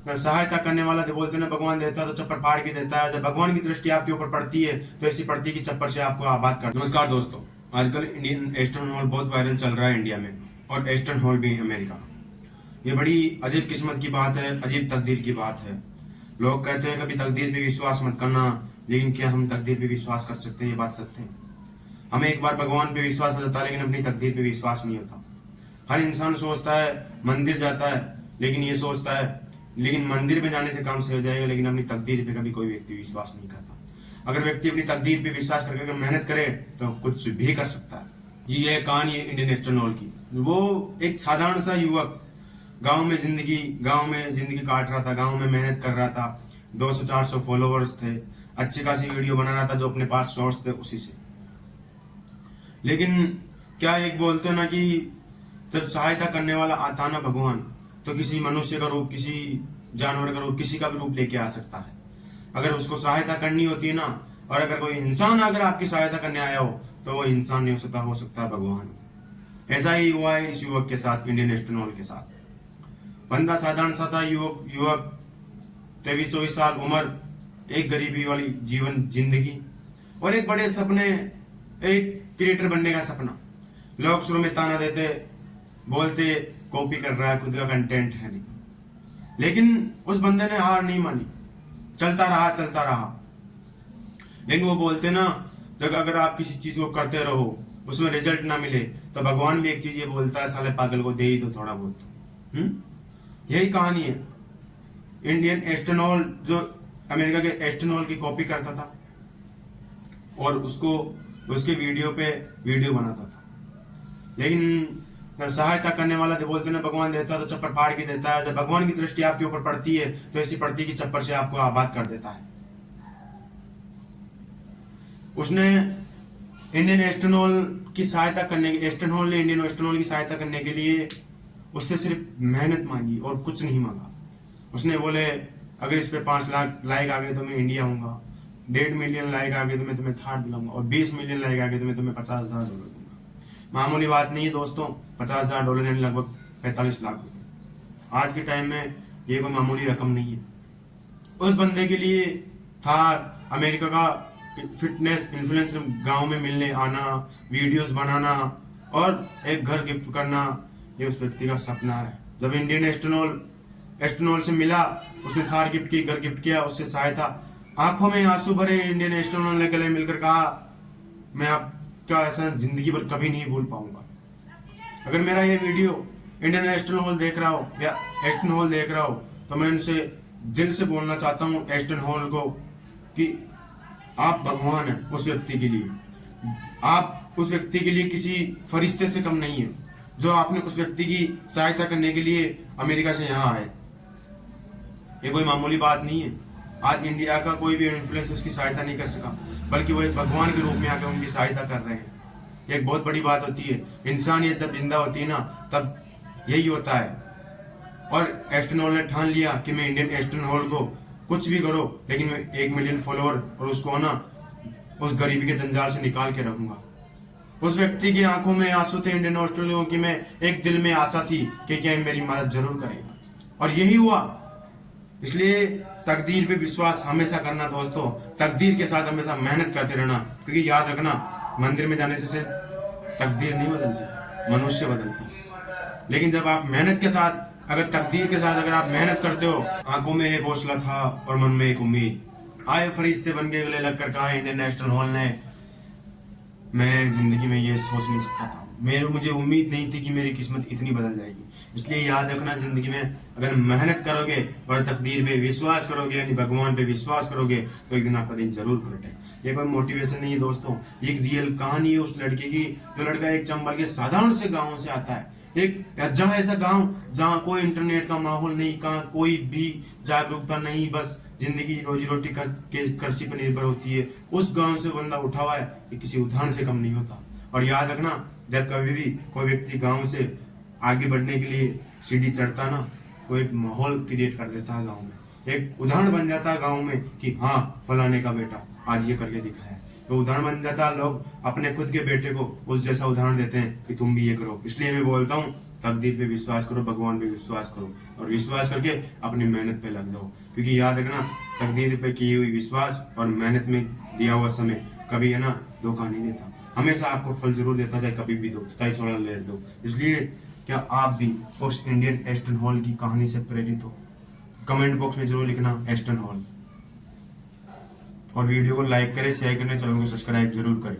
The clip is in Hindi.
जब सहायता करने वाला जो बोलते हैं ना भगवान देता है तो चप्पल फाड़ के देता है, जब भगवान की दृष्टि आपके ऊपर पड़ती है तो ऐसी पड़ती है कि चप्पल से आपको आबाद कर। नमस्कार दोस्तों, आजकल इंडियन ईस्टर्न हॉल बहुत वायरल चल रहा है इंडिया में, और ईस्टर्न हॉल भी अमेरिका। ये बड़ी अजीब किस्मत की बात है, अजीब तकदीर की बात है। लोग कहते हैं कभी तकदीर पे विश्वास मत करना, लेकिन क्या हम तकदीर पे विश्वास कर सकते हैं? ये बात सत्य है। हमें एक बार भगवान पे विश्वास हो जाता है, लेकिन अपनी तकदीर पे विश्वास नहीं होता। हर इंसान सोचता है मंदिर जाता है, लेकिन ये सोचता है लेकिन मंदिर में जाने से काम सही हो जाएगा, लेकिन अपनी तकदीर पे कभी कोई व्यक्ति विश्वास नहीं करता। अगर व्यक्ति अपनी तकदीर पे विश्वास करके मेहनत करे तो कुछ भी कर सकता है। जी, ये कहानी है इंडियन ईस्टर्न हॉल की। वो एक साधारण सा युवक गांव में जिंदगी काट रहा था, गांव में मेहनत कर रहा था। 200-400 फॉलोवर्स थे, अच्छी खासी वीडियो बना रहा था, जो अपने पास शॉर्ट्स थे उसी से। लेकिन क्या एक बोलते हैं ना कि जब सहायता करने वाला आता ना भगवान, तो किसी मनुष्य का रूप, किसी जानवर का रूप, किसी का भी रूप लेके आ सकता है। अगर उसको सहायता करनी होती है ना, और अगर कोई इंसान अगर आपकी सहायता करने आया हो तो वो इंसान नहीं हो सकता है भगवान। ऐसा ही हुआ है इस युवक के साथ, इंडियन ईस्टर्न हॉल के साथ। बंदा साधारण सा था, युवक 23-24 साल उम्र, एक गरीबी वाली जीवन जिंदगी और एक बड़े सपने, एक क्रिएटर बनने का सपना। लोग शुरू में ताना देते, बोलते कॉपी कर रहा है, खुद का कंटेंट है नहीं। लेकिन उस बंदे ने हार नहीं मानी, चलता रहा। लेकिन वो बोलते ना, जब अगर आप किसी चीज को करते रहो उसमें रिजल्ट ना मिले तो भगवान भी एक चीज ये बोलता है, साले पागल को दे ही तो थोड़ा बहुत। यही कहानी है। इंडियन ईस्टर्न हॉल जो अमेरिका के ईस्टर्न हॉल की कॉपी करता था और उसके वीडियो पे वीडियो बनाता था। लेकिन जब सहायता करने वाला जो बोलते हैं ना भगवान देता है तो चप्पल फाड़ के देता है, जब भगवान की दृष्टि आपके ऊपर पड़ती है तो ऐसी पड़ती है कि चप्पल से आपको आबाद कर देता है। उसने इंडियन ईस्टर्न हॉल की सहायता करने ईस्टर्न हॉल ने इंडियन ईस्टर्न हॉल की सहायता करने के लिए उससे सिर्फ मेहनत मांगी और कुछ नहीं मांगा। उसने बोले अगर इस पे 5 लाख लाइक आ गए तो मैं इंडिया आऊंगा, 1.5 मिलियन लाइक आ गए तो मैं तुम्हें थार दिलाऊंगा, और 20 मिलियन लाइक आ गए तो मैं तुम्हें $50,000 दूंगा। मामूली बात नहीं है दोस्तों, $50,000 यानी लगभग 45 लाख रुपए। आज के टाइम में ये कोई मामूली रकम नहीं है। उस बंदे के लिए थार, अमेरिका का फिटनेस इन्फ्लुएंसर गांव में मिलने आना, वीडियोस बनाना और एक घर गिफ्ट करना, ये उस व्यक्ति का सपना है। जब इंडियन ईस्टर्न हॉल से मिला, उसने थार गिफ्ट की, घर गिफ्ट किया, उससे सहायता, आंखों में आंसू भरे इंडियन ईस्टर्न हॉल ने गले मिलकर कहा, मैं आपका ऐसा जिंदगी भर कभी नहीं भूल पाऊंगा। अगर मेरा ये वीडियो इंडियन ईस्टर्न हॉल देख रहा हो या ईस्टर्न हॉल देख रहा हो तो मैं उनसे दिल से बोलना चाहता हूँ ईस्टर्न हॉल को कि आप भगवान हैं उस व्यक्ति के लिए। आप उस व्यक्ति के लिए किसी फरिश्ते से कम नहीं है, जो आपने उस व्यक्ति की सहायता करने के लिए अमेरिका से यहाँ आए। ये कोई मामूली बात नहीं है। आज इंडिया का कोई भी इन्फ्लुएंस उसकी सहायता नहीं कर सका, बल्कि वो एक भगवान के रूप में आकर उनकी सहायता कर रहे हैं। ये एक बहुत बड़ी बात होती है। इंसानियत जब जिंदा होती है ना, तब यही होता है। और ईस्टर्न हॉल ने ठान लिया कि मैं इंडियन ईस्टर्न हॉल को कुछ भी करो, लेकिन मैं 1 मिलियन फॉलोअर और उसको ना उस गरीबी के जंजाल से निकाल के रखूंगा। उस व्यक्ति की आंखों में आंसू थे इंडियन ऑस्ट्रेलिया की, मैं एक दिल में आशा थी कि क्या मेरी मदद जरूर करेगा, और यही हुआ। इसलिए तकदीर पे विश्वास हमेशा करना दोस्तों, तकदीर के साथ हमेशा मेहनत करते रहना, क्योंकि याद रखना मंदिर में जाने से तकदीर नहीं बदलती, मनुष्य बदलता है। लेकिन जब आप मेहनत के साथ, अगर तकदीर के साथ अगर आप मेहनत करते हो, आंखों में एक हौसला था और मन में एक उम्मीद, आए फरिश्ते बन के गले लगकर कहा इंडियन ईस्टर्न हॉल ने, मैं जिंदगी में ये सोच नहीं सकता था, मुझे उम्मीद नहीं थी कि मेरी किस्मत इतनी बदल जाएगी। इसलिए याद रखना, जिंदगी में अगर मेहनत करोगे और तकदीर पे विश्वास करोगे, यानी भगवान पे विश्वास करोगे, तो एक दिन आपका दिन जरूर पलटे। ये कोई मोटिवेशन नहीं है दोस्तों, ये एक रियल कहानी है उस लड़के की। जो लड़का एक चंबल के साधारण से गाँव से आता है, एक जहाँ ऐसा गांव जहाँ कोई इंटरनेट का माहौल नहीं, कहाँ कोई भी जागरूकता नहीं, बस जिंदगी रोजी रोटी कृषि पर निर्भर होती है, उस गांव से बंदा उठा हुआ है, ये किसी उदाहरण से कम नहीं होता। और याद रखना, जब कभी भी कोई व्यक्ति गांव से आगे बढ़ने के लिए सीढ़ी चढ़ता ना, वो एक माहौल क्रिएट कर देता है गांव में, एक उदाहरण बन जाता है गांव में कि हाँ फलाने का बेटा आज ये करके दिखाया। तो उदाहरण बन जाता है, लोग अपने खुद के बेटे को उस जैसा उदाहरण देते हैं कि तुम भी ये करो। इसलिए मैं बोलता हूँ तकदीर पे विश्वास करो, भगवान पे विश्वास करो और विश्वास करके अपनी मेहनत पे लग जाओ, क्योंकि याद रखना तकदीर पे की हुई विश्वास और मेहनत में दिया हुआ समय कभी है ना धोखा नहीं देता, हमेशा आपको फल जरूर देता, चाहे कभी भी दो, चाहे छोड़ा ले दो। इसलिए क्या आप भी उस इंडियन एस्टन हॉल की कहानी से प्रेरित हो? कमेंट बॉक्स में जरूर लिखना एस्टन हॉल, और वीडियो को लाइक करें, शेयर करें, चैनल को सब्सक्राइब जरूर करें।